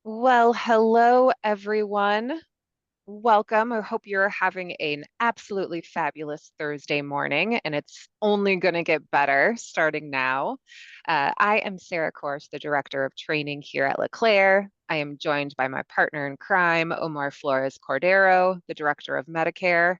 Well, hello everyone. Welcome. I hope you're having an absolutely fabulous Thursday morning, and it's only going to get better starting now. I am Sarah Course, the Director of Training here at LeClair. I am joined by my partner in crime, Omar Flores Cordero, the Director of Medicare.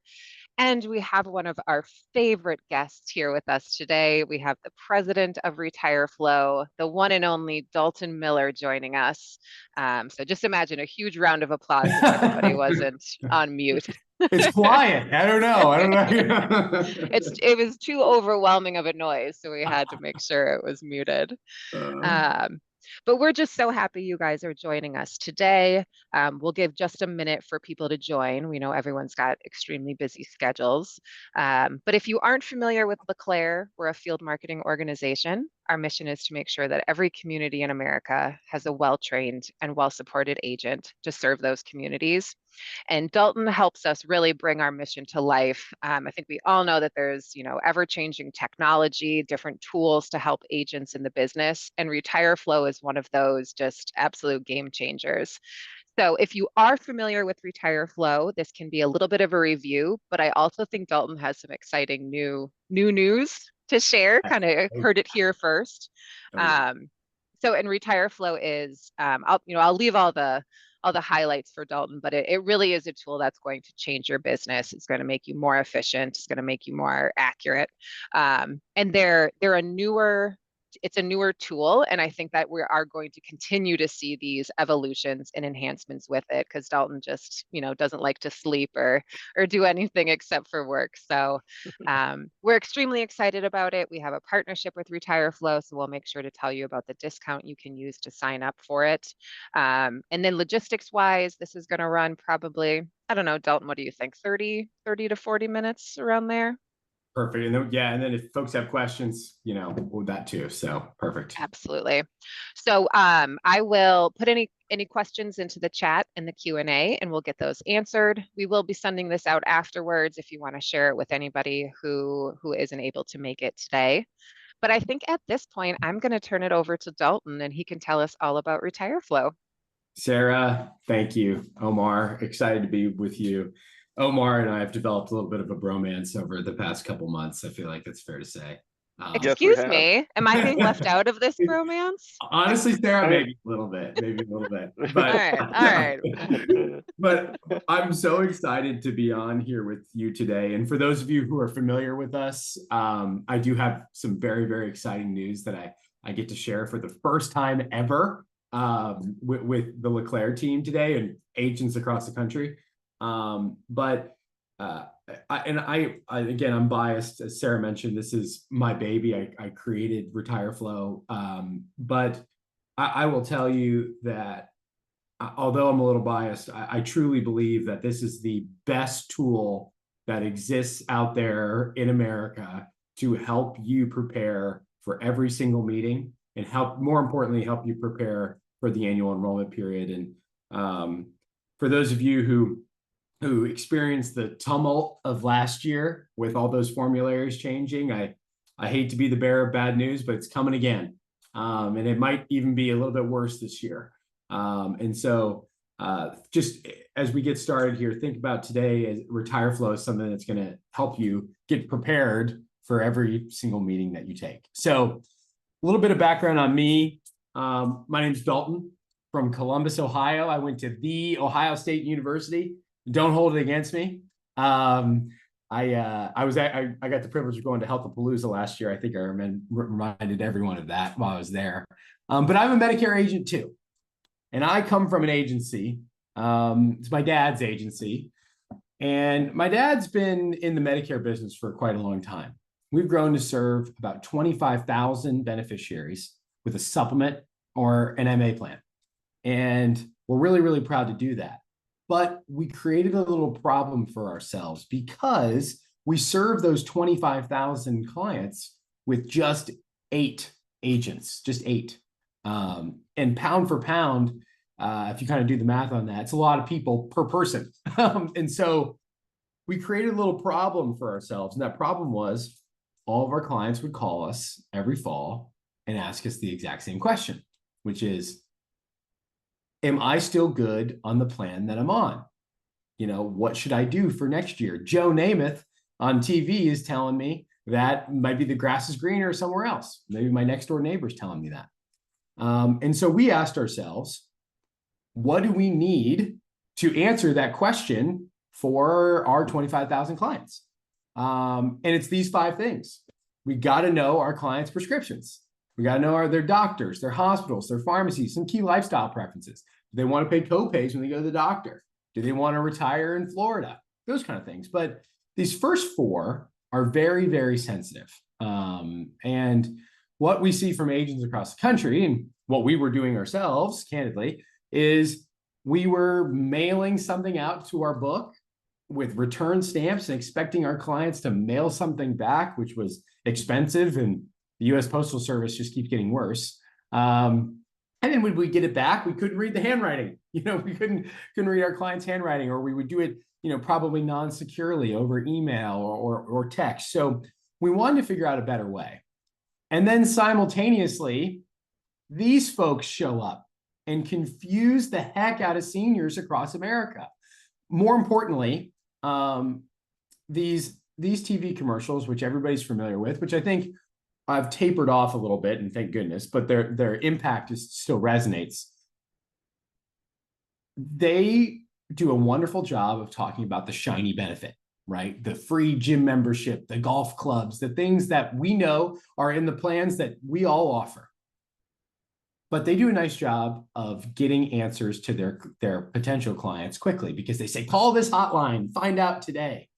And we have one of our favorite guests here with us today. We have the president of RetireFlo, the one and only Dalton Miller joining us. So just imagine a huge round of applause if everybody wasn't on mute. It's quiet. I don't know. I don't know. It was too overwhelming of a noise, so we had to make sure it was muted. Uh, Um, but we're just so happy you guys are joining us today. We'll give just a minute for people to join. We know everyone's got extremely busy schedules. But if you aren't familiar with LeClair, we're a field marketing organization. Our mission is to make sure that every community in America has a well-trained and well-supported agent to serve those communities. And Dalton helps us really bring our mission to life. I think we all know that there's, ever-changing technology, different tools to help agents in the business, and RetireFlo is one of those just absolute game changers. So if you are familiar with RetireFlo, this can be a little bit of a review, but I also think Dalton has some exciting new news to share. Kind of heard it here first. oh yeah. So in RetireFlo is, I'll leave all the highlights for Dalton, but it really is a tool that's going to change your business. It's going to make you more efficient. It's going to make you more accurate. And it's a newer tool, and I think that we are going to continue to see these evolutions and enhancements with it because Dalton just, doesn't like to sleep or do anything except for work. So we're extremely excited about it. We have a partnership with RetireFlo, so we'll make sure to tell you about the discount you can use to sign up for it. And then logistics wise, this is going to run probably, I don't know, Dalton, what do you think? 30 to 40 minutes around there? Perfect. And then, yeah, and then if folks have questions, with that too. So perfect. Absolutely. So I will put any questions into the chat and the Q&A, and we'll get those answered. We will be sending this out afterwards if you want to share it with anybody who isn't able to make it today. But I think at this point, I'm going to turn it over to Dalton, and he can tell us all about RetireFlo. Sarah, thank you. Omar, excited to be with you. Omar and I have developed a little bit of a bromance over the past couple months. I feel like that's fair to say. Yes, we Excuse have. me, am I being left out of this romance? Honestly, Sarah, I mean, maybe a little bit, All but right, all right. but I'm so excited to be on here with you today. And for those of you who are familiar with us, I do have some very, very exciting news that I get to share for the first time ever with the LeClair team today and agents across the country. But again, I'm biased. As Sarah mentioned, this is my baby. I created RetireFlo. But I will tell you that although I'm a little biased, I truly believe that this is the best tool that exists out there in America to help you prepare for every single meeting and more importantly, help you prepare for the annual enrollment period. And for those of you who experienced the tumult of last year with all those formularies changing, I hate to be the bearer of bad news, but it's coming again. And it might even be a little bit worse this year. And so just as we get started here, think about today as RetireFlo is something that's going to help you get prepared for every single meeting that you take. So a little bit of background on me. My name's Dalton from Columbus, Ohio. I went to the Ohio State University. Don't hold it against me. I got the privilege of going to Healthapalooza last year. I think I reminded everyone of that while I was there. But I'm a Medicare agent too. And I come from an agency. It's my dad's agency. And my dad's been in the Medicare business for quite a long time. We've grown to serve about 25,000 beneficiaries with a supplement or an MA plan. And we're really, really proud to do that. But we created a little problem for ourselves because we serve those 25,000 clients with just 8 agents, just 8. And pound for pound, if you kind of do the math on that, it's a lot of people per person. And so we created a little problem for ourselves. And that problem was all of our clients would call us every fall and ask us the exact same question, which is, am I still good on the plan that I'm on? What should I do for next year? Joe Namath on TV is telling me that might be the grass is greener somewhere else. Maybe my next door neighbor's telling me that. And so we asked ourselves, what do we need to answer that question for our 25,000 clients? And it's these 5 things. We got to know our clients' prescriptions. We got to know their doctors, their hospitals, their pharmacies, some key lifestyle preferences. Do they want to pay co-pays when they go to the doctor? Do they want to retire in Florida? Those kind of things. But these first 4 are very, very sensitive. And what we see from agents across the country, and what we were doing ourselves, candidly, is we were mailing something out to our book with return stamps and expecting our clients to mail something back, which was expensive, and the U.S. Postal Service just keeps getting worse. And then when we get it back, we couldn't read the handwriting. We couldn't read our client's handwriting, or we would do it, probably non-securely over email or text. So we wanted to figure out a better way. And then simultaneously, these folks show up and confuse the heck out of seniors across America. More importantly, these TV commercials, which everybody's familiar with, which I think I've tapered off a little bit, and thank goodness, but their impact still resonates. They do a wonderful job of talking about the shiny benefit, right? The free gym membership, the golf clubs, the things that we know are in the plans that we all offer. But they do a nice job of getting answers to their potential clients quickly, because they say, call this hotline, find out today.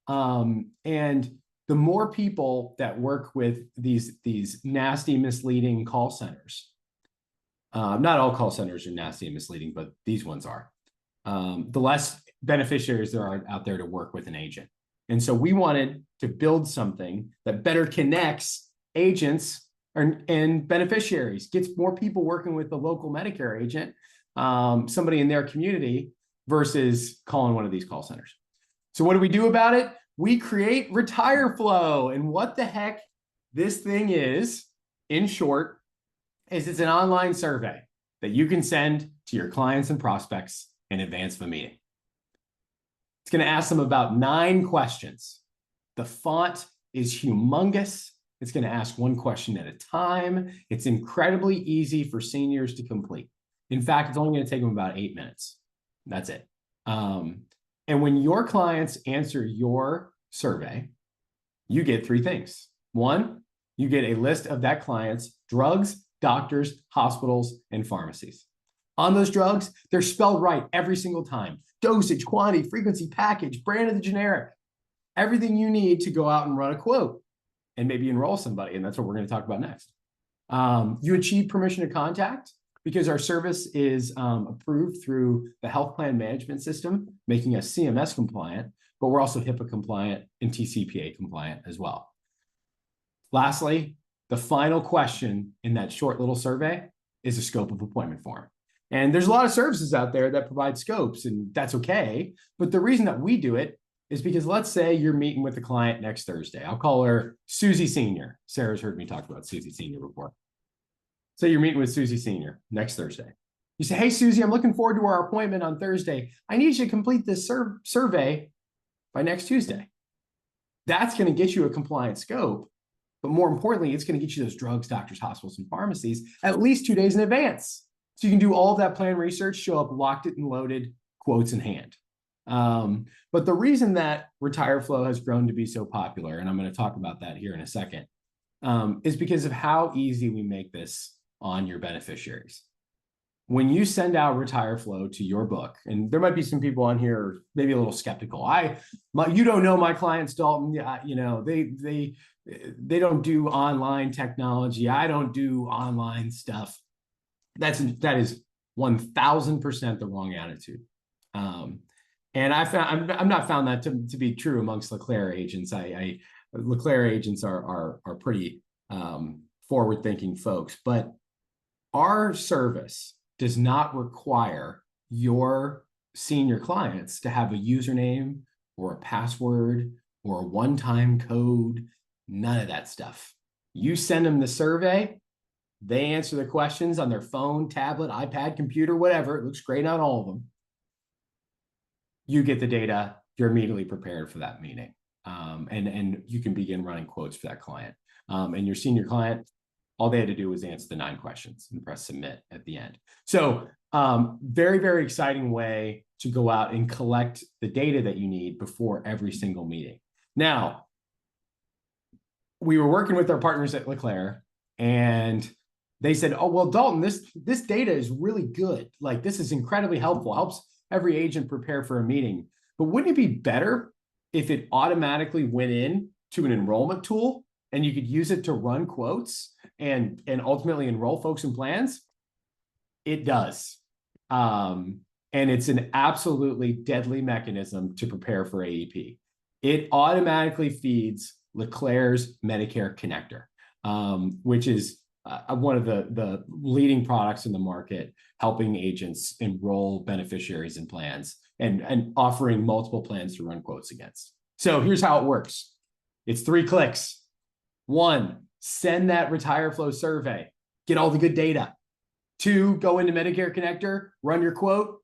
And the more people that work with these nasty, misleading call centers, not all call centers are nasty and misleading, but these ones are, the less beneficiaries there are out there to work with an agent. And so we wanted to build something that better connects agents and beneficiaries, gets more people working with the local Medicare agent, somebody in their community, versus calling one of these call centers. So what do we do about it? We create RetireFlo. And what the heck this thing is, in short, is it's an online survey that you can send to your clients and prospects in advance of a meeting. It's going to ask them about 9 questions. The font is humongous. It's going to ask 1 question at a time. It's incredibly easy for seniors to complete. In fact, it's only going to take them about 8 minutes. That's it. And when your clients answer your survey, you get 3 things. 1, you get a list of that client's drugs, doctors, hospitals, and pharmacies. On those drugs, they're spelled right every single time. Dosage, quantity, frequency, package, brand of the generic. Everything you need to go out and run a quote and maybe enroll somebody. And that's what we're going to talk about next. You achieve permission to contact because our service is approved through the health plan management system, making us CMS compliant, but we're also HIPAA compliant and TCPA compliant as well. Lastly, the final question in that short little survey is a scope of appointment form. And there's a lot of services out there that provide scopes, and that's okay. But the reason that we do it is because, let's say you're meeting with the client next Thursday. I'll call her Susie Senior. Sarah's heard me talk about Susie Senior before. So you're meeting with Susie Senior next Thursday. You say, hey, Susie, I'm looking forward to our appointment on Thursday. I need you to complete this survey by next Tuesday. That's going to get you a compliant scope. But more importantly, it's going to get you those drugs, doctors, hospitals, and pharmacies at least 2 days in advance. So you can do all of that plan research, show up locked it and loaded, quotes in hand. But the reason that RetireFlo has grown to be so popular, and I'm going to talk about that here in a second, is because of how easy we make this on your beneficiaries. When you send out RetireFlo to your book, and there might be some people on here maybe a little skeptical. You don't know my clients, Dalton. They don't do online technology. I don't do online stuff. That is 1000% the wrong attitude. And I've not found that to be true amongst LeClair agents. LeClair agents are pretty forward-thinking folks, but our service does not require your senior clients to have a username or a password or a one-time code, none of that stuff. You send them the survey, They answer the questions on their phone, tablet, iPad, computer, whatever. It looks great on all of them. You get the data. You're immediately prepared for that meeting. And you can begin running quotes for that client. And your senior client, all they had to do was answer the 9 questions and press submit at the end. So very, very exciting way to go out and collect the data that you need before every single meeting. Now, we were working with our partners at LeClair, and they said, oh, well, Dalton, this data is really good. Like, this is incredibly helpful, helps every agent prepare for a meeting. But wouldn't it be better if it automatically went in to an enrollment tool and you could use it to run quotes and ultimately enroll folks in plans? It does. And it's an absolutely deadly mechanism to prepare for AEP. It automatically feeds LeClair's Medicare Connector, which is one of the leading products in the market, helping agents enroll beneficiaries in plans and offering multiple plans to run quotes against. So here's how it works. It's 3 clicks. 1, send that RetireFlo survey, get all the good data. 2, go into Medicare Connector, run your quote.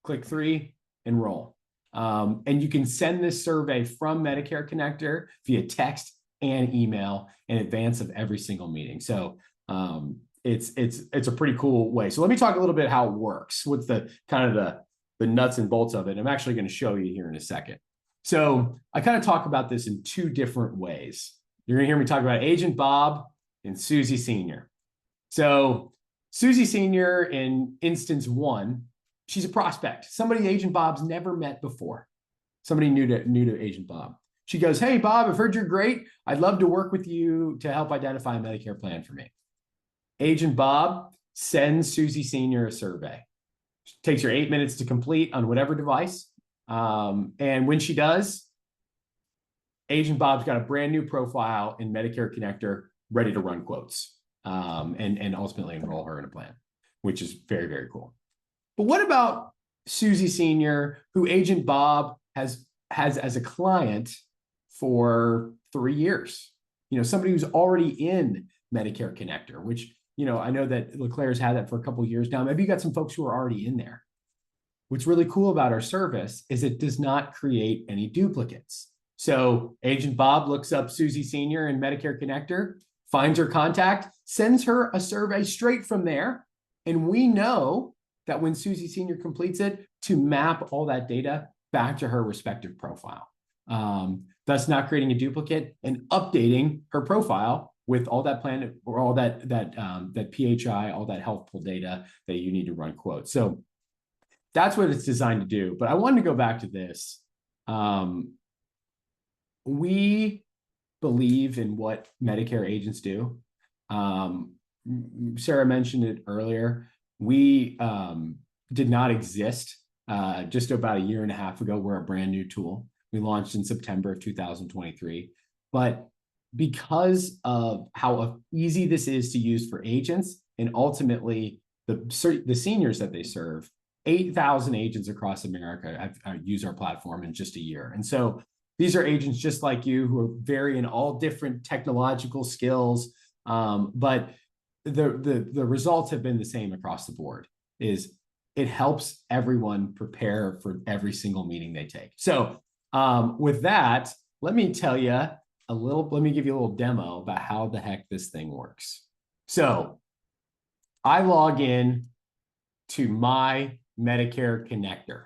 Click 3, enroll. And you can send this survey from Medicare Connector via text and email in advance of every single meeting. So it's a pretty cool way. So let me talk a little bit how it works. What's the kind of the nuts and bolts of it? I'm actually going to show you here in a second. So I kind of talk about this in 2 different ways. You're going to hear me talk about Agent Bob and Susie Senior. So Susie Senior in instance 1, she's a prospect, somebody Agent Bob's never met before, somebody new to Agent Bob. She goes, hey, Bob, I've heard you're great. I'd love to work with you to help identify a Medicare plan for me. Agent Bob sends Susie Senior a survey. It takes her 8 minutes to complete on whatever device. And when she does, Agent Bob's got a brand new profile in Medicare Connector ready to run quotes and ultimately enroll her in a plan, which is very, very cool. But what about Susie Senior, who Agent Bob has as a client for 3 years? Somebody who's already in Medicare Connector, which, I know that LeClair's had that for a couple of years now. Maybe you got some folks who are already in there. What's really cool about our service is it does not create any duplicates. So Agent Bob looks up Susie Senior in Medicare Connector, finds her contact, sends her a survey straight from there. And we know that when Susie Senior completes it, to map all that data back to her respective profile, thus not creating a duplicate and updating her profile with all that plan or all that PHI, all that healthful data that you need to run quotes. So that's what it's designed to do. But I wanted to go back to this. We believe in what Medicare agents do. Sarah mentioned it earlier. We did not exist just about a year and a half ago. We're a brand new tool. We launched in September of 2023. But because of how easy this is to use for agents and ultimately the seniors that they serve, 8,000 agents across America have used our platform in just a year. And so these are agents just like you who are vary in all different technological skills, but the results have been the same across the board. Is it helps everyone prepare for every single meeting they take. So with that, let me give you a little demo about how the heck this thing works. So I log in to my Medicare Connector.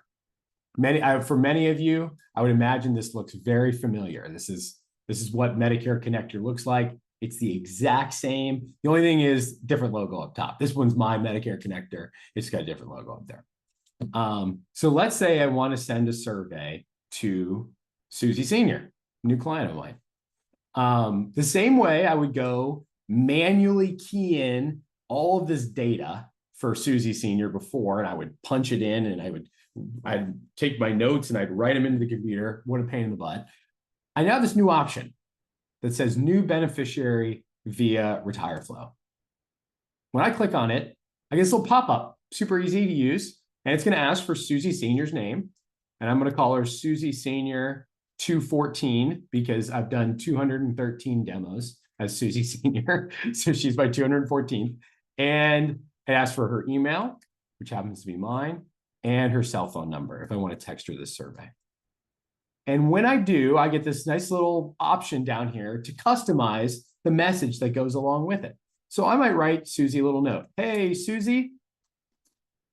For many of you, I would imagine this looks very familiar. This is what Medicare Connector looks like. It's the exact same. The only thing is different logo up top. This one's my Medicare Connector. It's got a different logo up there. So let's say I want to send a survey to Susie Senior, new client of mine. The same way I would go manually key in all of this data for Susie Senior before, and I would punch it in and I'd take my notes and I'd write them into the computer. What a pain in the butt. I now have this new option that says new beneficiary via RetireFlo. When I click on it, I get this little pop-up, super easy to use. And it's going to ask for Susie Senior's name. And I'm going to call her Susie Senior 214 because I've done 213 demos. as Susie Senior. So she's my 214th. And it asks for her email, which happens to be mine, and her cell phone number if I want to text her this survey. And when I do, I get this nice little option down here to customize the message that goes along with it. So I might write Susie a little note. Hey, Susie,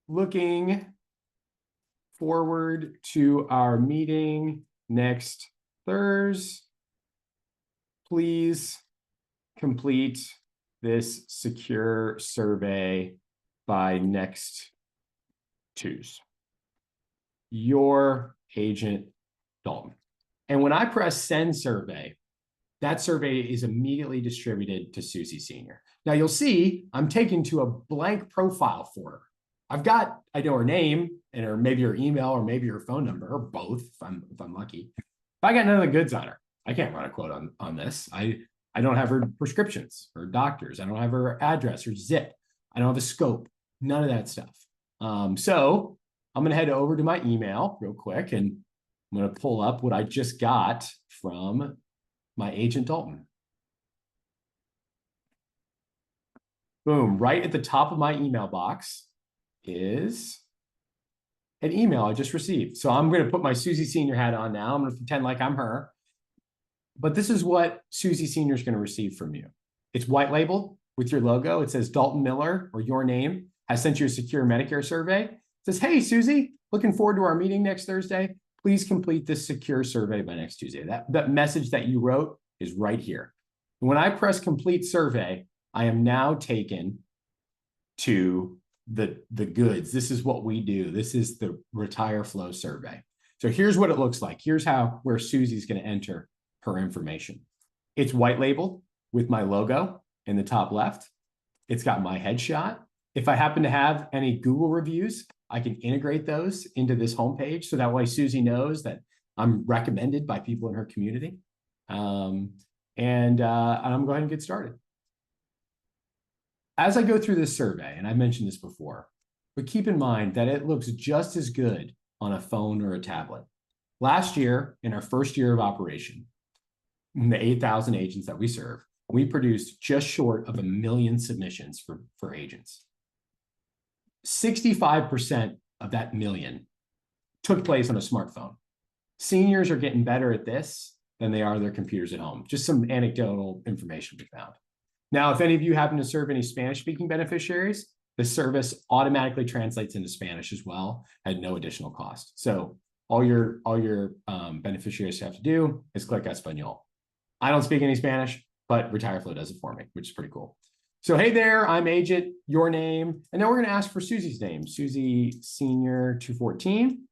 looking forward to our meeting next Thursday. Please complete this secure survey by next Tuesday. Your agent, Dalton. And when I press send survey, that survey is immediately distributed to Susie Senior. Now you'll see I'm taken to a blank profile for her. I know her name and her maybe her email or maybe her phone number or both if I'm lucky. But I got none of the goods on her. I can't run a quote on this. I don't have her prescriptions, her doctors. I don't have her address or zip. I don't have a scope. None of that stuff. So I'm going to head over to my email real quick and I'm going to pull up what I just got from my agent Dalton. Boom, right at the top of my email box is an email I just received. So I'm going to put my Susie Senior hat on now. I'm going to pretend like I'm her. But this is what Susie Senior is going to receive from you. It's white labeled with your logo. It says Dalton Miller or your name has sent you a secure Medicare survey. It says, hey, Susie, looking forward to our meeting next Thursday. Please complete this secure survey by next Tuesday. That message that you wrote is right here. When I press complete survey, I am now taken to the goods. This is what we do. This is the RetireFlo survey. So here's what it looks like. Here's where Susie's going to enter her information. It's white labeled with my logo in the top left. It's got my headshot. If I happen to have any Google reviews, I can integrate those into this homepage. So that way Susie knows that I'm recommended by people in her community. And I'm going to go ahead and get started. As I go through this survey, and I mentioned this before, but keep in mind that it looks just as good on a phone or a tablet. Last year, in our first year of operation, in the 8,000 agents that we serve, we produced just short of 1 million submissions for agents. 65% of that million took place on a smartphone. Seniors are getting better at this than they are their computers at home. Just some anecdotal information we found. Now, if any of you happen to serve any Spanish-speaking beneficiaries, the service automatically translates into Spanish as well at no additional cost. So all your beneficiaries have to do is click Espanol. I don't speak any Spanish, but RetireFlo does it for me, which is pretty cool. So, hey there, I'm agent, your name, and then we're going to ask for Susie's name, Susie Senior 214.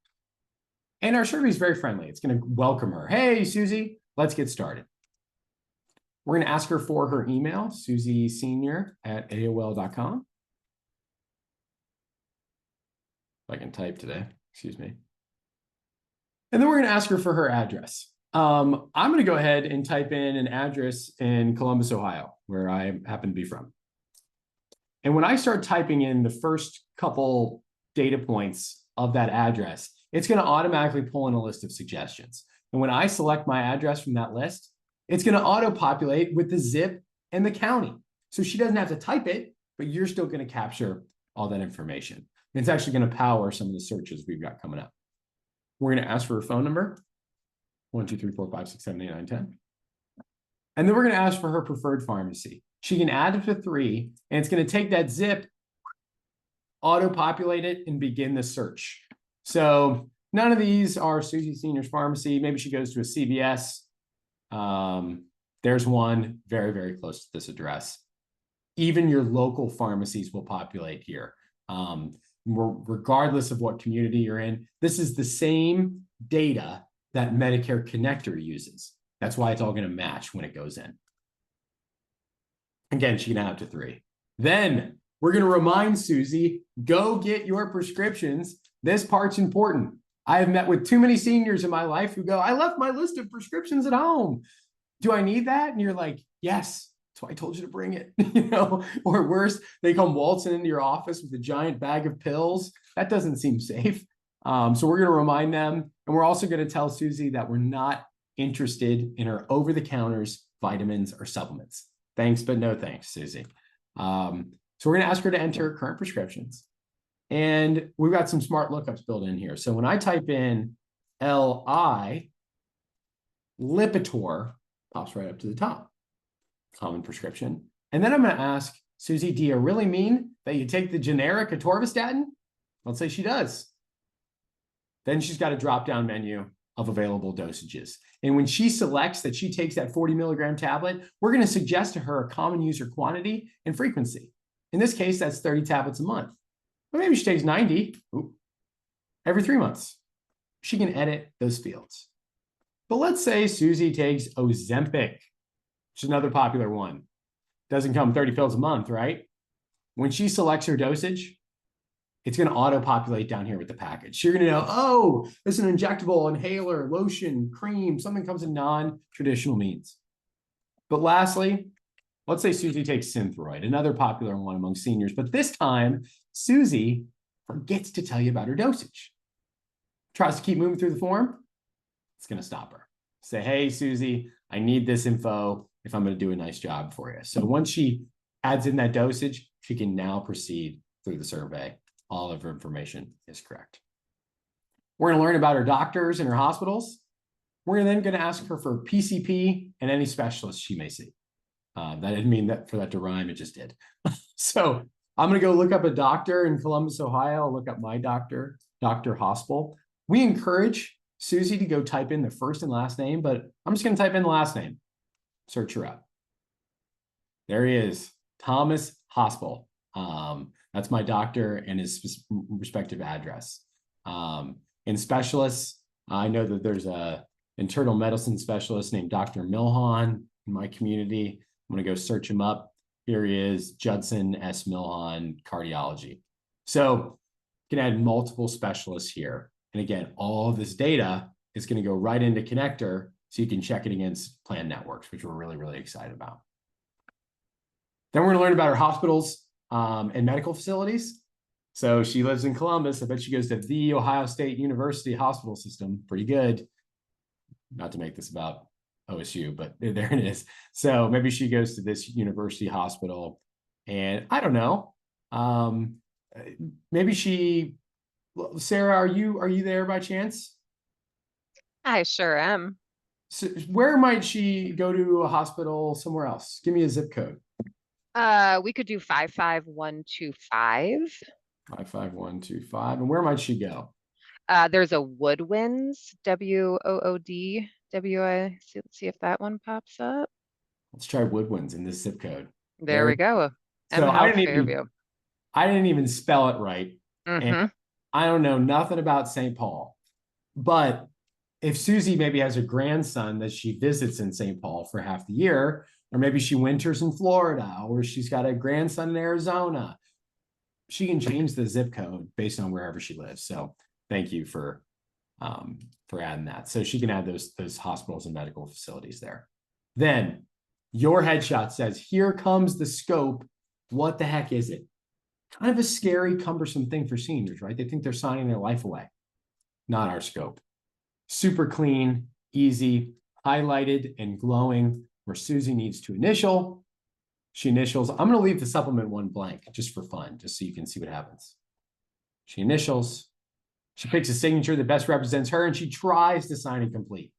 And our survey is very friendly. It's going to welcome her. Hey, Susie, let's get started. We're going to ask her for her email, susiesenior@aol.com. If I can type today, excuse me. And then we're going to ask her for her address. I'm going to go ahead and type in an address in Columbus, Ohio, where I happen to be from. And when I start typing in the first couple data points of that address, it's going to automatically pull in a list of suggestions. And when I select my address from that list, it's going to auto-populate with the zip and the county. So she doesn't have to type it, but you're still going to capture all that information. And it's actually going to power some of the searches we've got coming up. We're going to ask for her phone number, 1, 2, 3, 4, 5, 6, 7, 8, 9, 10. And then we're going to ask for her preferred pharmacy. She can add it to 3, and it's going to take that zip, auto-populate it, and begin the search. So none of these are Susie Senior's pharmacy. Maybe she goes to a CVS. There's one very, very close to this address. Even your local pharmacies will populate here. Regardless of what community you're in, this is the same data that Medicare Connector uses. That's why it's all going to match when it goes in. Again, she can add up to 3. Then we're going to remind Susie, go get your prescriptions. This part's important. I have met with too many seniors in my life who go, I left my list of prescriptions at home. Do I need that? And you're like, yes, that's why I told you to bring it. Or worse, they come waltzing into your office with a giant bag of pills. That doesn't seem safe. So we're going to remind them. And we're also going to tell Susie that we're not interested in her over-the-counters vitamins or supplements. Thanks, but no thanks, Susie. So we're going to ask her to enter current prescriptions. And we've got some smart lookups built in here. So when I type in LI, Lipitor pops right up to the top. Common prescription. And then I'm going to ask Susie, do you really mean that you take the generic atorvastatin? Let's say she does. Then she's got a drop-down menu of available dosages. And when she selects that she takes that 40 milligram tablet, we're going to suggest to her a common user quantity and frequency. In this case, that's 30 tablets a month. But maybe she takes 90 every 3 months. She can edit those fields. But let's say Susie takes Ozempic, which is another popular one. Doesn't come 30 pills a month, right? When she selects her dosage, it's going to auto-populate down here with the package. You're going to know, oh, this is an injectable, inhaler, lotion, cream, something comes in non-traditional means. But lastly, let's say Susie takes Synthroid, another popular one among seniors. But this time, Susie forgets to tell you about her dosage. Tries to keep moving through the form. It's going to stop her. Say, hey, Susie, I need this info if I'm going to do a nice job for you. So once she adds in that dosage, she can now proceed through the survey. All of her information is correct. We're going to learn about her doctors and her hospitals. We're then going to ask her for PCP and any specialists she may see. That didn't mean that for that to rhyme, it just did. So I'm going to go look up a doctor in Columbus, Ohio. I'll look up my doctor, Dr. Hospital. We encourage Susie to go type in the first and last name, but I'm just going to type in the last name. Search her up. There he is, Thomas Hospital. That's my doctor and his respective address. In specialists, I know that there's a internal medicine specialist named Dr. Milhan in my community. I'm going to go search him up. Here he is, Judson S. Milhan, cardiology. So you can add multiple specialists here. And again, all of this data is going to go right into Connector so you can check it against plan networks, which we're really, really excited about. Then we're going to learn about our hospitals and medical facilities. So she lives in Columbus. I bet she goes to the Ohio State University Hospital System. Pretty good. Not to make this about OSU, but there it is. So maybe she goes to this university hospital, and I don't know. Maybe she, Sarah, are you there by chance? I sure am. So where might she go to a hospital somewhere else? Give me a zip code. We could do 55125. 55125. And where might she go? There's a Woodwinds, WOOD, WI. Let's see if that one pops up. Let's try Woodwinds in this zip code. There we go. M So Health Fairview. I didn't even spell it right. Mm-hmm. And I don't know nothing about St. Paul. But if Susie maybe has a grandson that she visits in St. Paul for half the year, or maybe she winters in Florida, or she's got a grandson in Arizona, she can change the zip code based on wherever she lives. So thank you for adding that. So she can add those hospitals and medical facilities there. Then your headshot says, here comes the scope. What the heck is it? Kind of a scary, cumbersome thing for seniors, right? They think they're signing their life away. Not our scope. Super clean, easy, highlighted and glowing where Susie needs to initial. She initials. I'm going to leave the supplement one blank just for fun, just so you can see what happens. She initials. She picks a signature that best represents her, and she tries to sign it complete.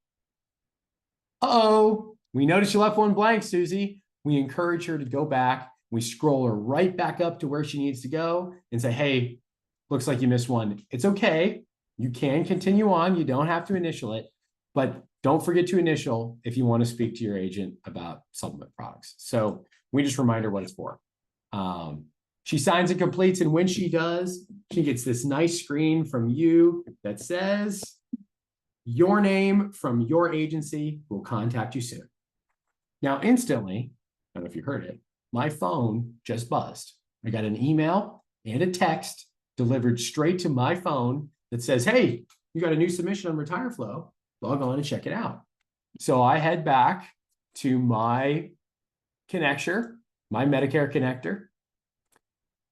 Uh-oh, we notice you left one blank, Susie. We encourage her to go back. We scroll her right back up to where she needs to go and say, hey, looks like you missed one. It's okay. You can continue on. You don't have to initial it, but don't forget to initial if you want to speak to your agent about supplement products. So we just remind her what it's for. She signs and completes, and when she does, she gets this nice screen from you that says, your name from your agency will contact you soon. Now, instantly, I don't know if you heard it, my phone just buzzed. I got an email and a text delivered straight to my phone that says, hey, you got a new submission on RetireFlo. Log on and check it out. So I head back to my connector, my Medicare Connector,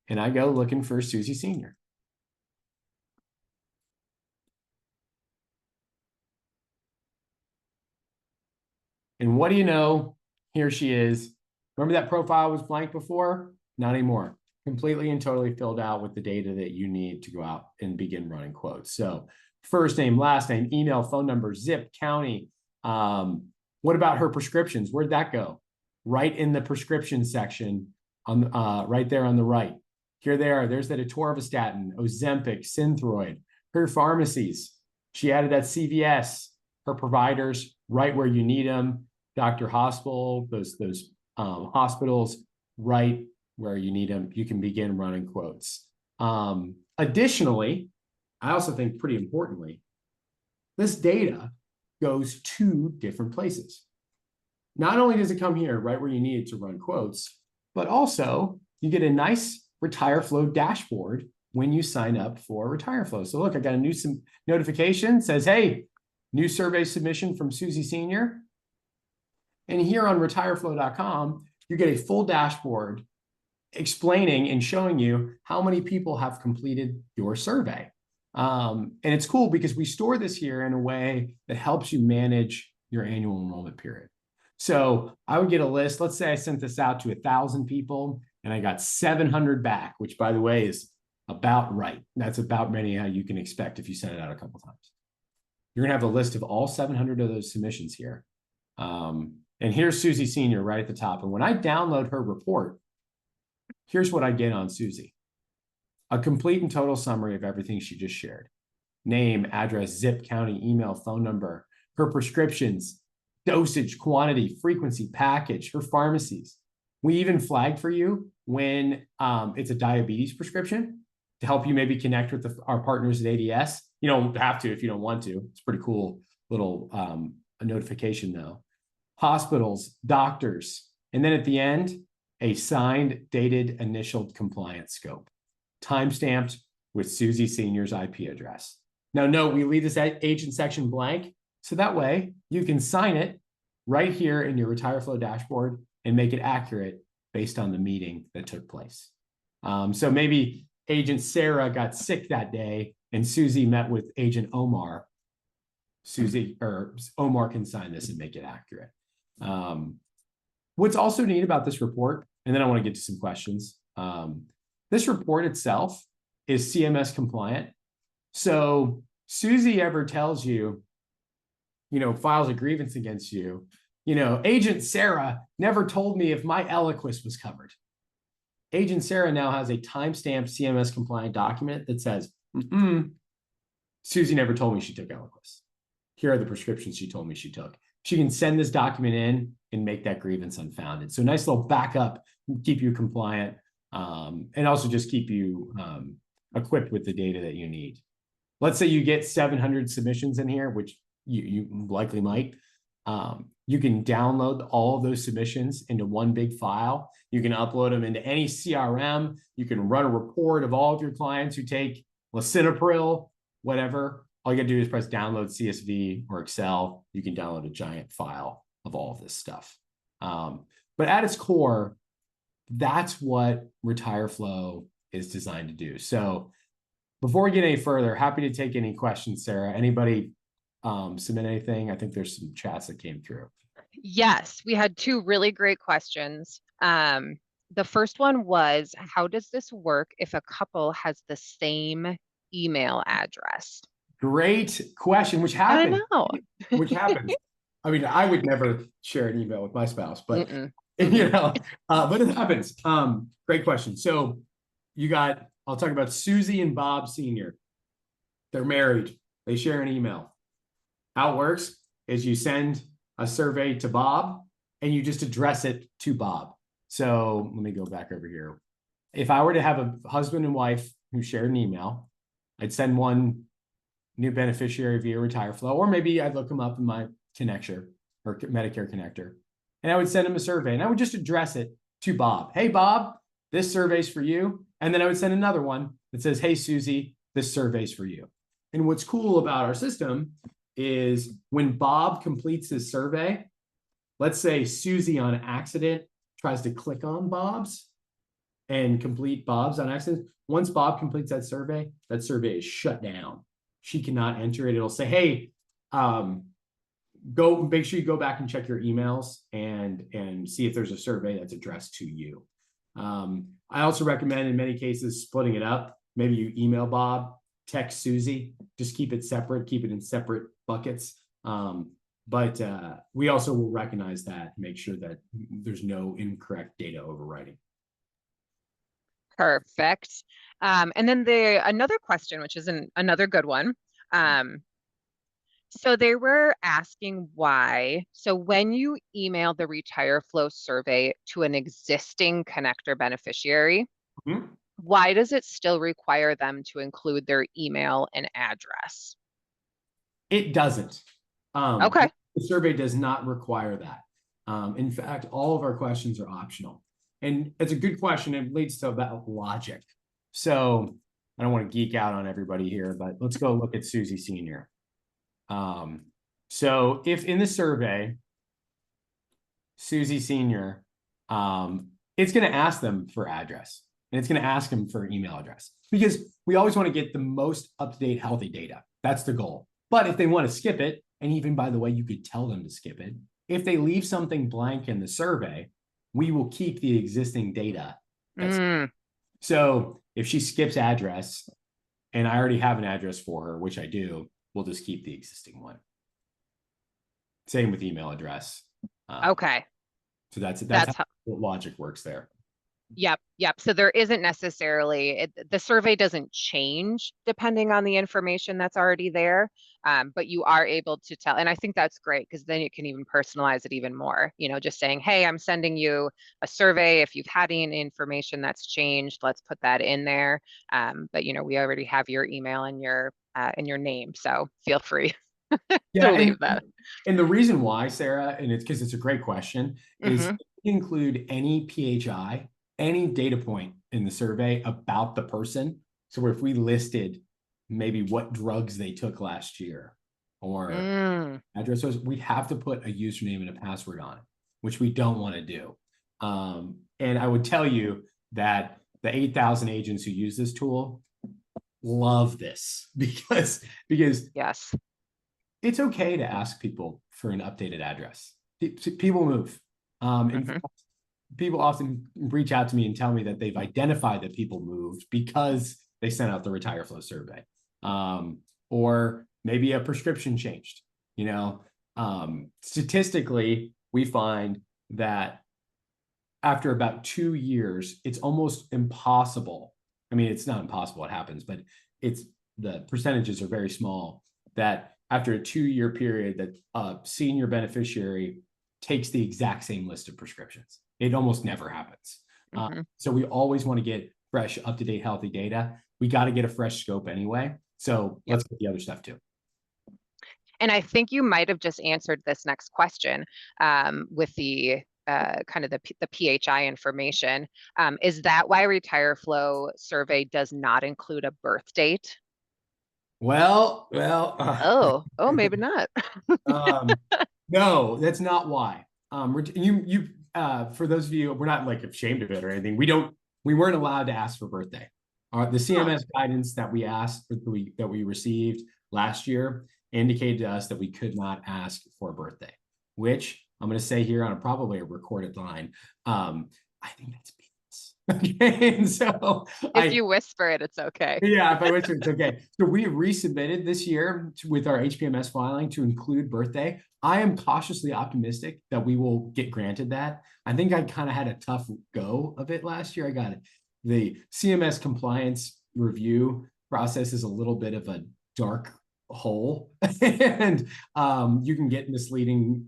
and I go looking for Susie Senior. And what do you know? Here she is. Remember that profile was blank before? Not anymore. Completely and totally filled out with the data that you need to go out and begin running quotes. So first name, last name, email, phone number, zip, county. What about her prescriptions? Where'd that go? Right in the prescription section on right there on the right. Here they are. There's that atorvastatin, Ozempic, Synthroid. Her pharmacies. She added that CVS. Her providers, right where you need them. Doctor Hospital, those hospitals, right where you need them. You can begin running quotes. Additionally, I also think pretty importantly, this data goes to different places. Not only does it come here right where you need it to run quotes, but also you get a nice RetireFlo dashboard when you sign up for RetireFlo. So look, I got a new notification, says, hey, new survey submission from Susie Senior. And here on retireflo.com, you get a full dashboard explaining and showing you how many people have completed your survey. And it's cool because we store this here in a way that helps you manage your annual enrollment period. So I would get a list. Let's say I sent this out to 1,000 people and I got 700 back, which by the way is about right. That's about many how you can expect if you send it out a couple times. You're gonna have a list of all 700 of those submissions here. And here's Susie Senior right at the top. And when I download her report, here's what I get on Susie. A complete and total summary of everything she just shared. Name, address, zip, county, email, phone number, her prescriptions, dosage, quantity, frequency, package, her pharmacies. We even flag for you when it's a diabetes prescription to help you maybe connect with our partners at ADS. You don't have to if you don't want to. It's a pretty cool little a notification though. Hospitals, doctors, and then at the end, a signed, dated, initialed compliance scope, timestamped with Susie Senior's IP address. Now, note, we leave this agent section blank, so that way you can sign it right here in your RetireFlo dashboard and make it accurate based on the meeting that took place. So maybe Agent Sarah got sick that day and Susie met with Agent Omar. Susie or Omar can sign this and make it accurate. What's also neat about this report, and then I want to get to some questions. This report itself is CMS compliant. So Susie ever tells you, files a grievance against you, Agent Sarah never told me if my Eliquis was covered. Agent Sarah now has a timestamped CMS compliant document that says, Susie never told me she took Eliquis. Here are the prescriptions she told me she took. She can send this document in and make that grievance unfounded. So nice little backup, keep you compliant, and also just keep you equipped with the data that you need. Let's say you get 700 submissions in here, which you likely might. You can download all of those submissions into one big file. You can upload them into any CRM. You can run a report of all of your clients who take lisinopril, whatever. All you gotta do is press download CSV or Excel. You can download a giant file of all of this stuff. But at its core, that's what RetireFlo is designed to do. So before we get any further, happy to take any questions, Sarah. Anybody submit anything? I think there's some chats that came through. Yes, we had two really great questions. The first one was, how does this work if a couple has the same email address? Great question, which happens. I know. Which happens. I mean, I would never share an email with my spouse, but but it happens. Great question. So I'll talk about Susie and Bob Senior. They're married. They share an email. How it works is you send a survey to Bob and you just address it to Bob. So let me go back over here. If I were to have a husband and wife who shared an email, I'd send one new beneficiary via RetireFlo, or maybe I'd look them up in my connector or Medicare Connector, and I would send him a survey and I would just address it to Bob. Hey, Bob, this survey's for you. And then I would send another one that says, hey, Susie, this survey's for you. And what's cool about our system is when Bob completes his survey, let's say Susie on accident tries to click on Bob's and complete Bob's on accident. Once Bob completes that survey is shut down. She cannot enter it. It'll say, hey, go make sure you go back and check your emails and see if there's a survey that's addressed to you. I also recommend in many cases splitting it up. Maybe you email Bob, text Susie, just keep it separate, keep it in separate buckets. But we also will recognize that, make sure that there's no incorrect data overwriting. Perfect. And then another question, which is another good one. So they were asking why. So when you email the RetireFlo survey to an existing connector beneficiary, Mm-hmm. why does it still require them to include their email and address? It doesn't. Okay. The survey does not require that. In fact, all of our questions are optional. And it's a good question. It leads to about logic. So I don't want to geek out on everybody here, but let's go look at Susie Senior. So if in the survey, Susie Senior, it's going to ask them for address and it's going to ask them for email address because we always want to get the most up-to-date healthy data. That's the goal. But if they want to skip it, and even by the way, you could tell them to skip it. If they leave something blank in the survey, we will keep the existing data. So if she skips address and I already have an address for her, which I do, we'll just keep the existing one. Same with email address. Okay. So that's how logic works there. Yep. So there isn't necessarily, the survey doesn't change depending on the information that's already there, but you are able to tell. And I think that's great because then you can even personalize it even more. Just saying, hey, I'm sending you a survey. If you've had any information that's changed, let's put that in there. But we already have your email and your name, so feel free to leave that. And the reason why, Sarah, and it's because it's a great question, is include any PHI, any data point in the survey about the person. So if we listed maybe what drugs they took last year or addresses, we have to put a username and a password on it, which we don't want to do. And I would tell you that the 8,000 agents who use this tool love this because yes, it's okay to ask people for an updated address. People move. In fact, people often reach out to me and tell me that they've identified that people moved because they sent out the RetireFlo survey. Or maybe a prescription changed. Statistically, we find that after about 2 years, it's almost impossible. I mean, it's not impossible, it happens, but the percentages are very small that after a 2-year period that a senior beneficiary takes the exact same list of prescriptions. It almost never happens. So we always want to get fresh, up-to-date, healthy data. We got to get a fresh scope anyway. So let's get the other stuff too. And I think you might have just answered this next question with the kind of the PHI information. Is that why RetireFlo survey does not include a birth date? Well. Maybe not. No, that's not why. For those of you, we're not like ashamed of it or anything. We weren't allowed to ask for birthday. The CMS guidance that we asked, that we received last year indicated to us that we could not ask for a birthday, which I'm going to say here on probably a recorded line. I think that's BS. Okay, and so if you whisper it, it's okay. Yeah, if I whisper, it's okay. So we resubmitted this year with our HPMS filing to include birthday. I am cautiously optimistic that we will get granted that. I think I kind of had a tough go of it last year. I got it. The CMS compliance review process is a little bit of a dark hole and you can get misleading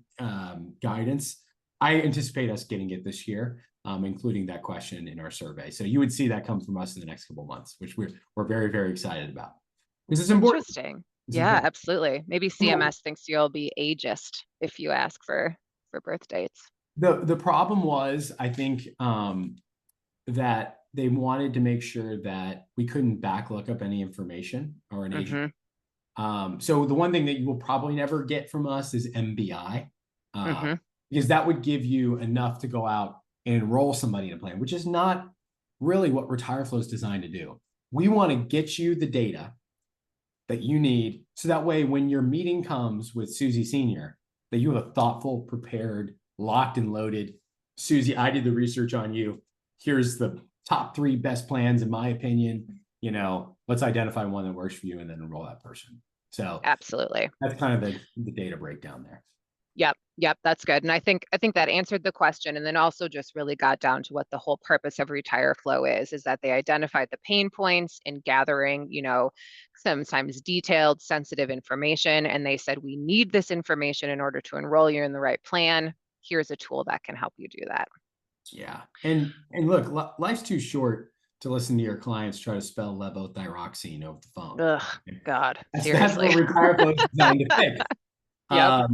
guidance. I anticipate us getting it this year, including that question in our survey. So you would see that come from us in the next couple of months, which we're very, very excited about. This is important. Interesting. Yeah, absolutely. Maybe CMS thinks you'll be ageist if you ask for birth dates. The problem was, I think, that they wanted to make sure that we couldn't back look up any information or an agent. So the one thing that you will probably never get from us is MBI, because that would give you enough to go out and enroll somebody in a plan, which is not really what RetireFlo is designed to do. We want to get you the data that you need, so that way when your meeting comes with Susie Senior, that you have a thoughtful, prepared, locked and loaded, Susie, I did the research on you. Here's the top 3 best plans, in my opinion. Let's identify one that works for you and then enroll that person. So Absolutely. that's kind of the data breakdown there. Yep, that's good. And I think that answered the question, and then also just really got down to what the whole purpose of RetireFlo is that they identified the pain points in gathering, sometimes detailed, sensitive information. And they said, we need this information in order to enroll you in the right plan. Here's a tool that can help you do that. Yeah. And look, life's too short to listen to your clients try to spell levothyroxine over the phone. Ugh, God, That's seriously. what RetireFlo is designed to fix. Yep.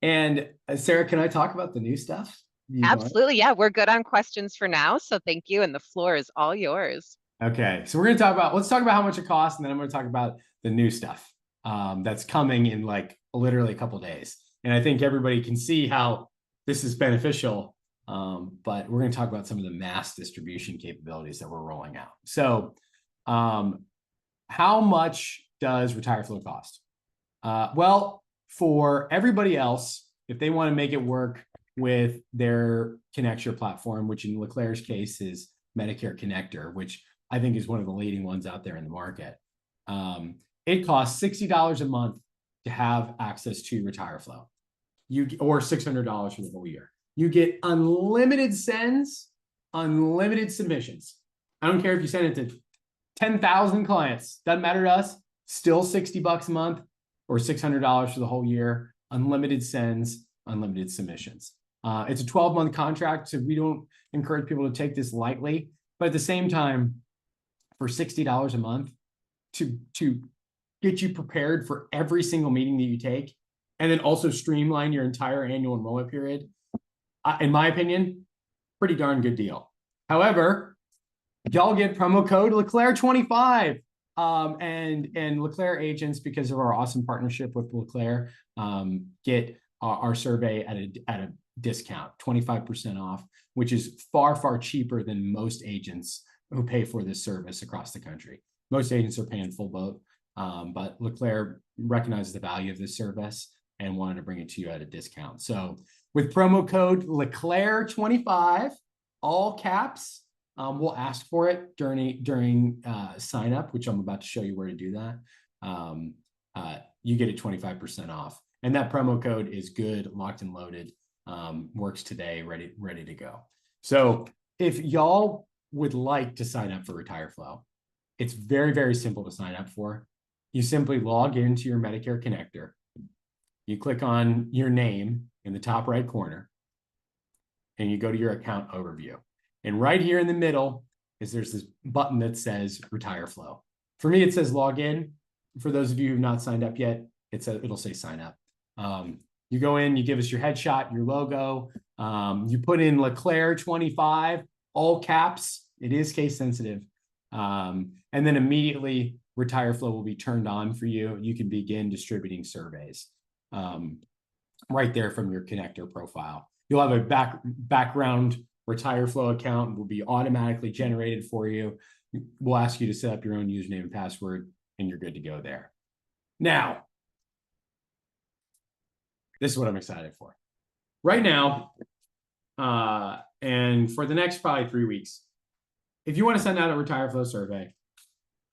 And Sarah, can I talk about the new stuff? Absolutely. Yeah, we're good on questions for now. So thank you. And the floor is all yours. Okay. So let's talk about how much it costs. And then I'm going to talk about the new stuff that's coming in like literally a couple of days. And I think everybody can see how this is beneficial. But we're going to talk about some of the mass distribution capabilities that we're rolling out. So how much does RetireFlo cost? Well, for everybody else, if they want to make it work with their Connector platform, which in LeClair's case is Medicare Connector, which I think is one of the leading ones out there in the market. It costs $60 a month to have access to RetireFlo, or $600 for the whole year. You get unlimited sends, unlimited submissions. I don't care if you send it to 10,000 clients, doesn't matter to us. Still $60 a month or $600 for the whole year. Unlimited sends, unlimited submissions. It's a 12-month contract, so we don't encourage people to take this lightly. But at the same time, for $60 a month to get you prepared for every single meeting that you take, and then also streamline your entire annual enrollment period, in my opinion, pretty darn good deal. However, y'all get promo code LeClair25. And LeClair agents, because of our awesome partnership with LeClair, get our survey at a discount, 25% off, which is far, far cheaper than most agents who pay for this service across the country. Most agents are paying full boat, but LeClair recognizes the value of this service and wanted to bring it to you at a discount. So with promo code LeClair25, all caps, we'll ask for it during sign up, which I'm about to show you where to do that. You get it 25% off. And that promo code is good, locked and loaded, works today, ready to go. So if y'all would like to sign up for RetireFlo, it's very, very simple to sign up for. You simply log into your Medicare Connector. You click on your name in the top right corner, and you go to your account overview. And right here in the middle there's this button that says RetireFlo. For me, it says login. For those of you who've not signed up yet, it'll say sign up. You go in, you give us your headshot, your logo. You put in LeClair25, all caps. It is case sensitive. And then immediately RetireFlo will be turned on for you. You can begin distributing surveys right there from your Connector profile. You'll have a background RetireFlo account will be automatically generated for you. We'll ask you to set up your own username and password, and you're good to go there. Now, this is what I'm excited for. Right now, and for the next probably 3 weeks, if you want to send out a RetireFlo survey,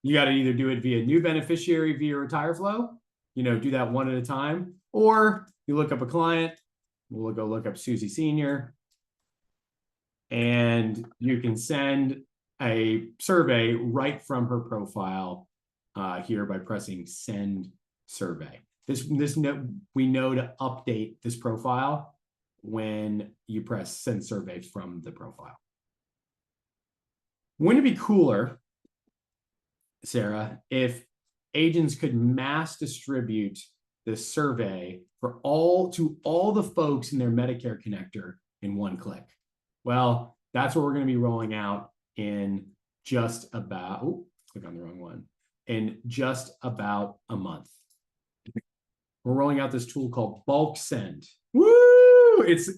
you got to either do it via new beneficiary via RetireFlo, do that one at a time, or you look up a client. We'll go look up Susie Senior, and you can send a survey right from her profile here by pressing send survey. We know to update this profile when you press send survey from the profile. Wouldn't it be cooler, Sarah, if agents could mass distribute this survey to all the folks in their Medicare Connector in one click? Well, that's what we're going to be rolling out in just about, click on the wrong one, in just about a month. We're rolling out this tool called Bulk Send. Woo!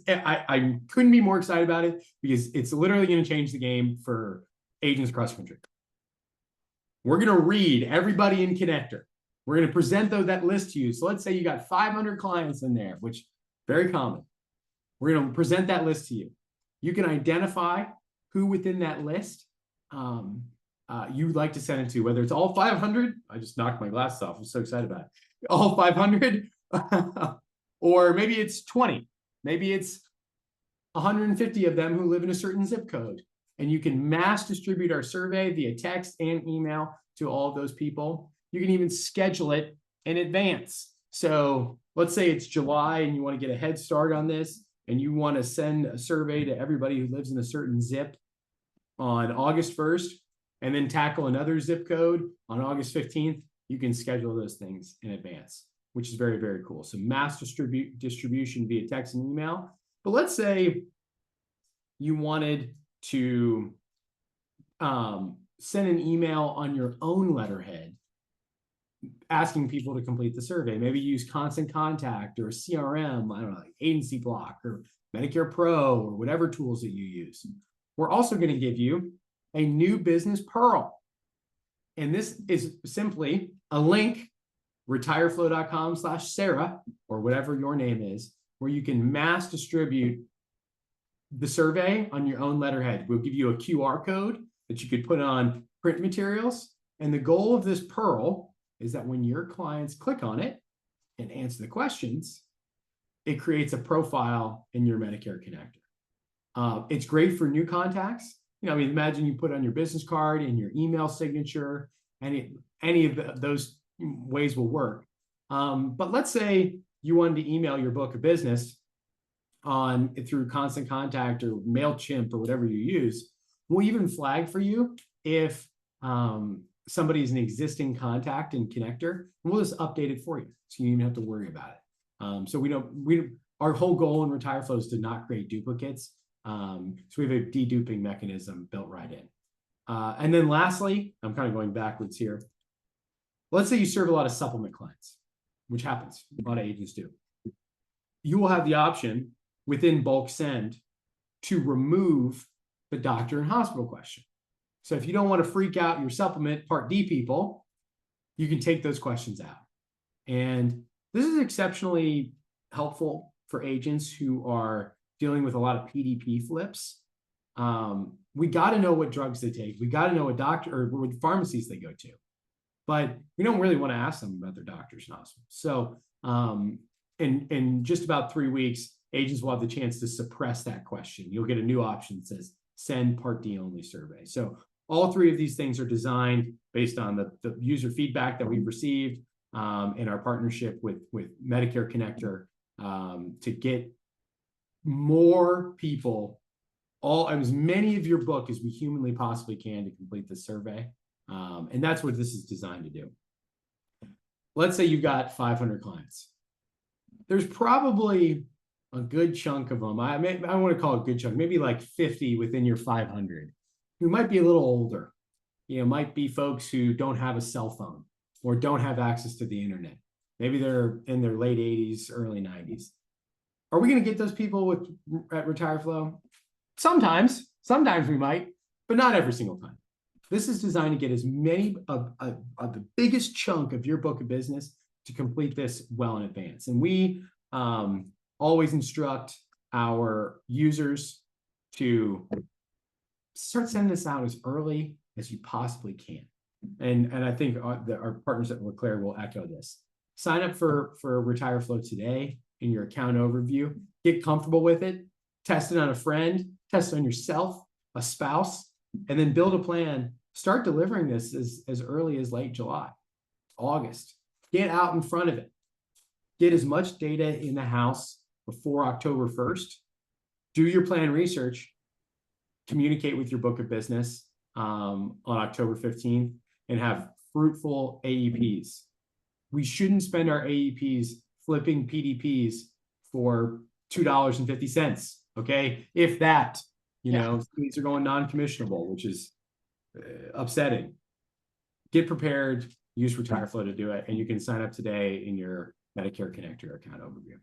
I couldn't be more excited about it because it's literally going to change the game for agents across the country. We're going to read everybody in Connector. We're going to present that list to you. So let's say you got 500 clients in there, which Very common. We're going to present that list to you. You can identify who within that list you'd like to send it to, whether it's all 500. I just knocked my glasses off. I'm so excited about it. All 500, or maybe it's 20. Maybe it's 150 of them who live in a certain zip code. And you can mass distribute our survey via text and email to all of those people. You can even schedule it in advance. So let's say it's July and you want to get a head start on this, and you want to send a survey to everybody who lives in a certain zip on August 1st, and then tackle another zip code on August 15th. You can schedule those things in advance, which is very, very cool. So mass distribution via text and email. But let's say you wanted to send an email on your own letterhead asking people to complete the survey. Maybe use Constant Contact or a CRM, I don't know, like Agency Block or Medicare Pro or whatever tools that you use. We're also going to give you a new business Pearl. And this is simply a link, retireflo.com/Sarah, or whatever your name is, where you can mass distribute the survey on your own letterhead. We'll give you a QR code that you could put on print materials. And the goal of this Pearl is that when your clients click on it and answer the questions, it creates a profile in your Medicare Connector. It's great for new contacts. I mean, imagine you put on your business card and your email signature, and any of those ways will work. But let's say you wanted to email your book of business through Constant Contact or MailChimp or whatever you use. We'll even flag for you if somebody's an existing contact in Connector, and we'll just update it for you, so you don't even have to worry about it. So our whole goal in RetireFlo is to not create duplicates. So we have a deduping mechanism built right in. And then lastly, I'm kind of going backwards here. Let's say you serve a lot of supplement clients, which happens, a lot of agents do. You will have the option within bulk send to remove the doctor and hospital question. So if you don't want to freak out your supplement Part D people, you can take those questions out. And this is exceptionally helpful for agents who are dealing with a lot of PDP flips. We got to know what drugs they take. We got to know what doctor or what pharmacies they go to, but we don't really want to ask them about their doctors and hospitals. So in just about 3 weeks, agents will have the chance to suppress that question. You'll get a new option that says send Part D only survey. So all three of these things are designed based on the user feedback that we've received in our partnership with Medicare Connector to get more people, as many of your book as we humanly possibly can to complete this survey. And that's what this is designed to do. Let's say you've got 500 clients. There's probably a good chunk of them. I want to call it a good chunk, maybe like 50 within your 500 who might be a little older. Might be folks who don't have a cell phone or don't have access to the internet. Maybe they're in their late 80s, early 90s. Are we going to get those people at RetireFlo? Sometimes we might, but not every single time. This is designed to get as many of the biggest chunk of your book of business to complete this well in advance. And we always instruct our users to start sending this out as early as you possibly can. And I think our partners at LeClair will echo this. Sign up for RetireFlo today in your account overview. Get comfortable with it. Test it on a friend. Test it on yourself, a spouse, and then build a plan. Start delivering this as early as late July, August. Get out in front of it. Get as much data in the house before October 1st. Do your plan research. Communicate with your book of business on October 15th and have fruitful AEPs. We shouldn't spend our AEPs flipping PDPs for $2.50. Okay. If that, these are going non-commissionable, which is upsetting. Get prepared, use RetireFlo to do it. And you can sign up today in your Medicare Connector account overview.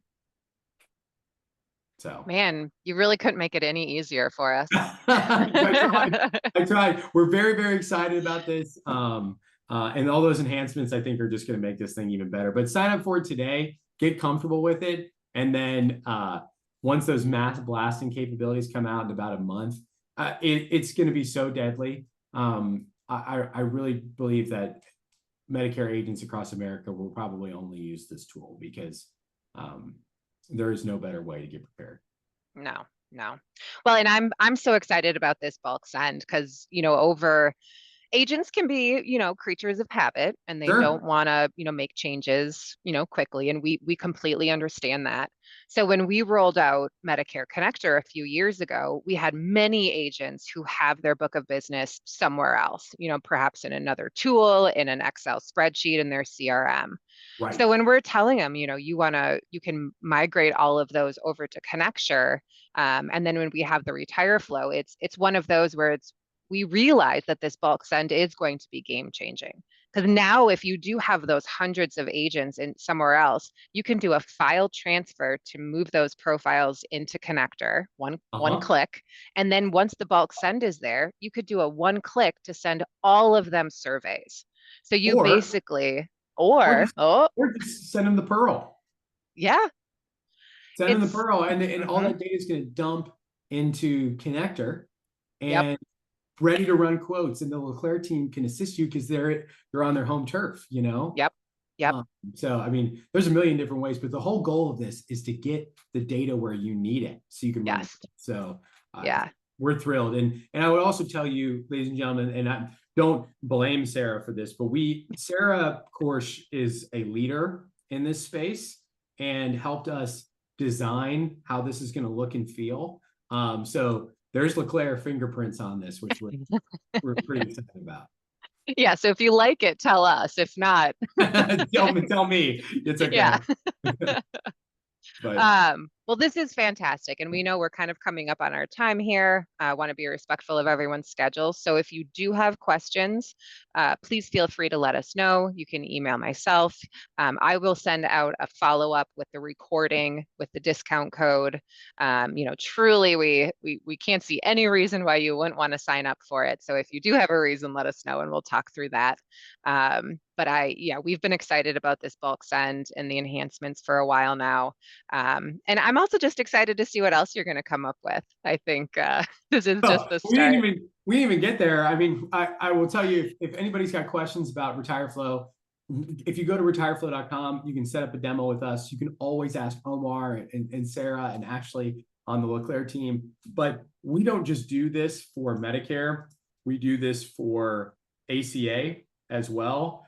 So, man, you really couldn't make it any easier for us. I tried. We're very, very excited about this. And all those enhancements, I think, are just going to make this thing even better. But sign up for it today. Get comfortable with it. And then once those mass blasting capabilities come out in about a month, it's going to be so deadly. I really believe that Medicare agents across America will probably only use this tool because there is no better way to get prepared. No, no. Well, and I'm so excited about this bulk send because, over agents can be, creatures of habit and they don't Sure. want to, make changes, quickly. And we completely understand that. So when we rolled out Medicare Connector a few years ago, we had many agents who have their book of business somewhere else, perhaps in another tool, in an Excel spreadsheet, in their CRM. Right. So when we're telling them, you can migrate all of those over to Connector, and then when we have the RetireFlo, it's one of those where we realize that this bulk send is going to be game changing. Because now, if you do have those hundreds of agents in somewhere else, you can do a file transfer to move those profiles into Connector, one Uh-huh. click. And then once the bulk send is there, you could do a one click to send all of them surveys. So you Or basically, or or, just oh, or just send them the Pearl. yeah, Send them the it's, Pearl, and all mhm, that data is going to dump into Connector, yep, and ready to run quotes, and the LeClair team can assist you because they're on their home turf, you know. yep, yep, So I mean, there's a million different ways, but the whole goal of this is to get the data where you need it, so you can run. yes, So uh, yeah, we're thrilled, and I would also tell you, ladies and gentlemen, and I don't blame Sarah for this, but Sarah, of course, is a leader in this space and helped us design how this is going to look and feel. So there's LeClair fingerprints on this, which we're pretty excited about. yeah. So if you like it, tell us. If not, Tell me, it's yeah. okay. But Well, this is fantastic. And we know we're kind of coming up on our time here. I want to be respectful of everyone's schedule. So if you do have questions, please feel free to let us know. You can email myself. I will send out a follow-up with the recording, with the discount code. Truly, we can't see any reason why you wouldn't want to sign up for it. So if you do have a reason, let us know and we'll talk through that. But we've been excited about this bulk send and the enhancements for a while now. And I'm also just excited to see what else you're going to come up with. I think this is just oh, the start. we didn't even get there. I mean, I will tell you, if anybody's got questions about RetireFlo, if you go to retireflow.com, you can set up a demo with us. You can always ask Omar and Sarah and Ashley on the LeClair team. But we don't just do this for Medicare. We do this for ACA as well.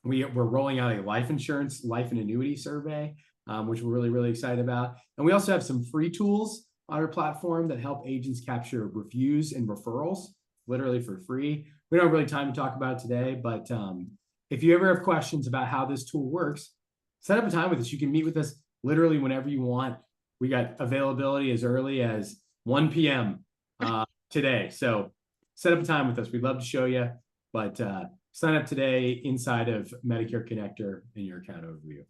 We're rolling out a life insurance, life and annuity survey, which we're really, really excited about. And we also have some free tools on our platform that help agents capture reviews and referrals, literally for free. We don't have really time to talk about it today, but if you ever have questions about how this tool works, set up a time with us. You can meet with us literally whenever you want. We got availability as early as 1 p.m. Today. So set up a time with us. We'd love to show you, but sign up today inside of Medicare Connector in your account overview.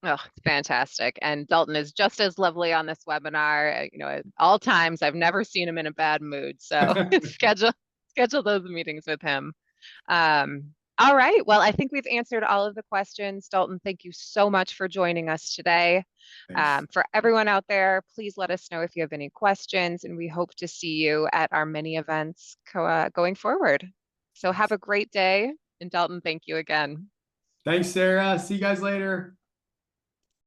Oh, it's fantastic. And Dalton is just as lovely on this webinar. At all times, I've never seen him in a bad mood. So schedule those meetings with him. All right. Well, I think we've answered all of the questions. Dalton, thank you so much for joining us today. Thanks. For everyone out there, please let us know if you have any questions, and we hope to see you at our many events going forward. So have a great day. And Dalton, thank you again. Thanks, Sarah. See you guys later.